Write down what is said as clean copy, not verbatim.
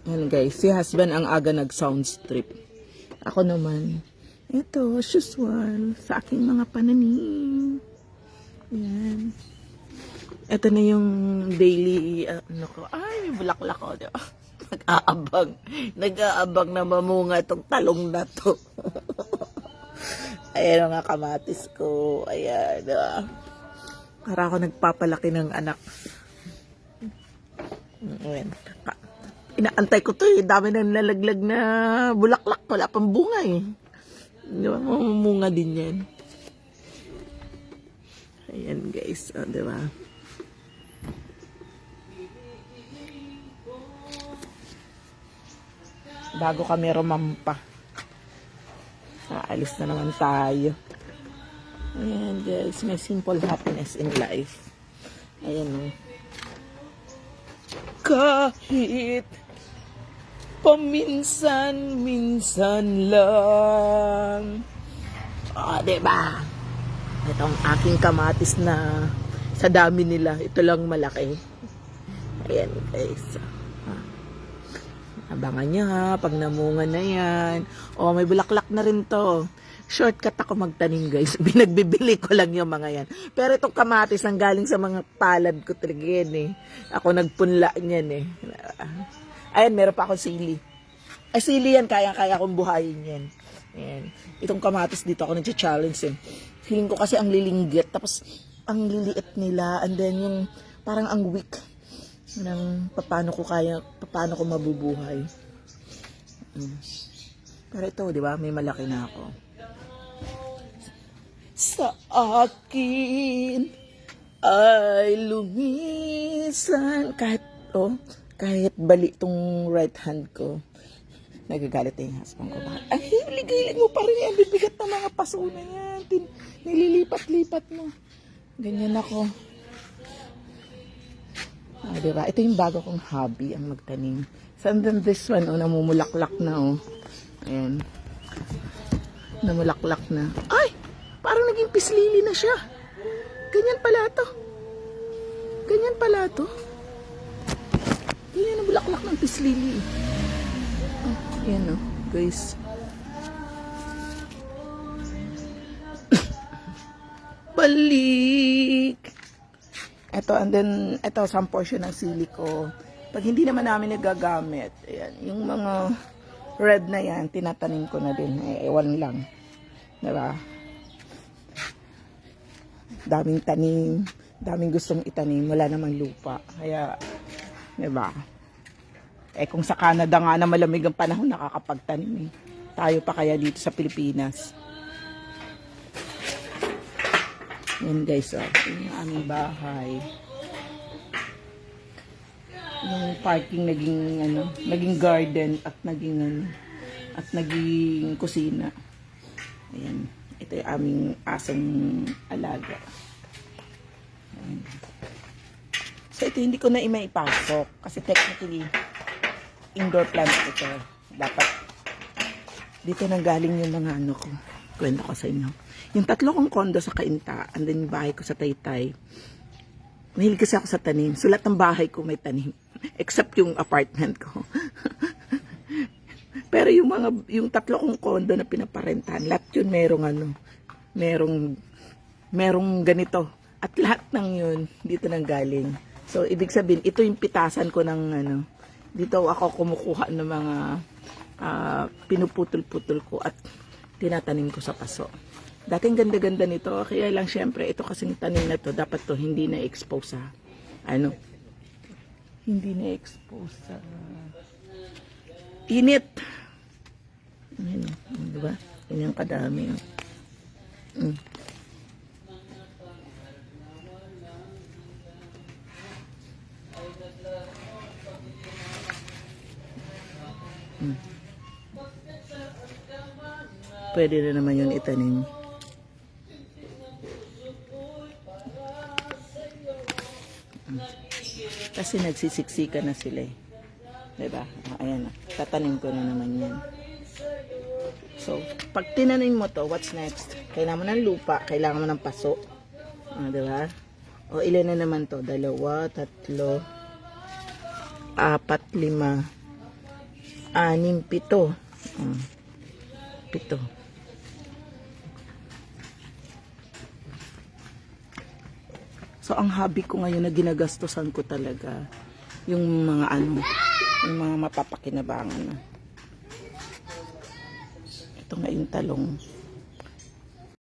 Yan guys, si husband ang aga nag-sound strip. Ako naman, ito, as usual, sa aking mga pananim. Yan. Ito na yung daily, ano ko. Ay, may bulaklak ko. Diba? Nag-aabang. Nag-aabang na mamunga itong talong na to. Ayan ang kamatis ko. Ayan. Para ako nagpapalaki ng anak. Ayan. Inaantay ko to eh. Dami na nalaglag na bulaklak. Wala pang bunga eh. Diba? Mamunga din yan. Ayan guys. Diba? Bago kami rumampa. Aalis na naman tayo. Ayan guys. May simple happiness in life. Ayan o. Kahit paminsan-minsan lang. Diba? Itong aking kamatis na sa dami nila. Ito lang malaki. Ayan guys. Abangan nyo ha, pag namunga na yan. May bulaklak na rin to. Shortcut ako magtanim guys. Binagbibili ko lang yung mga yan. Pero itong kamatis ang galing sa mga palad ko talaga yan eh. Ako nagpunla niyan eh. Ayan, meron pa akong sili. Ay, sili yan, kaya-kaya kong buhayin yan. Ayan. Itong kamatis dito ako nag-challenge eh. Feeling ko kasi ang lilinggit, tapos ang liliit nila, and then yung parang ang weak ng paano ko mabubuhay. Pero ito, di ba? May malaki na ako. Sa akin ay lumisan kahit bali tong right hand ko. Nagagalit na yung husband ko. Ang hilig-hilig mo pa rin yan. Bibigat na mga paso na yan. Nililipat-lipat mo. Ganyan ako. Diba? Ito yung bago kong hobby, ang magtanim. So, and then this one, namumulaklak na, Ayan. Namulaklak na. Ay! Parang naging pislili na siya. Ganyan pala to. Ganyan pala to. Ganyan ang bulaklak ng pislili. Ayan, guys. Balik! Ito, and then, ito, some portion ng sili ko. Pag hindi naman namin nagagamit, ayan, yung mga red na yan, tinatanim ko na din. Ewan lang. Diba? Daming tanim, daming gustong itanim, wala namang lupa. Kaya, diba? Kung sa Canada nga na malamig ang panahon, nakakapagtanim eh. Tayo pa kaya dito sa Pilipinas. Yan guys, yung aming bahay. Yung parking naging garden at naging kusina. Ayan. Ito yung aming asong alaga. Ayan. So ito hindi ko na maipasok kasi technically indoor plant ito. Dapat dito nang galing yung mga ko. Kwento ko sa inyo. Yung 3 kong kondo sa Cainta, and then yung bahay ko sa Taytay. Mahilig kasi ako sa tanim. So lahat ng bahay ko may tanim. Except yung apartment ko. Pero yung 3 kong kondo na pinaparentahan, lahat yun merong ganito. At lahat ng yun, dito nang galing. So ibig sabihin, ito yung pitasan ko ng dito ako kumukuha ng mga pinuputol-putol ko at tinatanim ko sa paso. Dating ganda-ganda nito, kaya lang syempre, ito kasing tanim na to, dapat to hindi na-expose sa, hindi na-expose sa init. Ayan, diba? Ganyan kadami. Pwede na naman yun itanim. Kasi nagsisiksika na sila eh. Diba? Ayan na. Tatanim ko na naman yan. So, pag tinanim mo to, what's next? Kailangan mo ng lupa, kailangan mo ng paso. Diba? O ilan na naman to? 2, 3, 4, 5, 6, 7. 7. So, ang hobby ko ngayon na ginagastosan ko talaga, yung mga yung mga mapapakinabangan. Ito nga yung talong.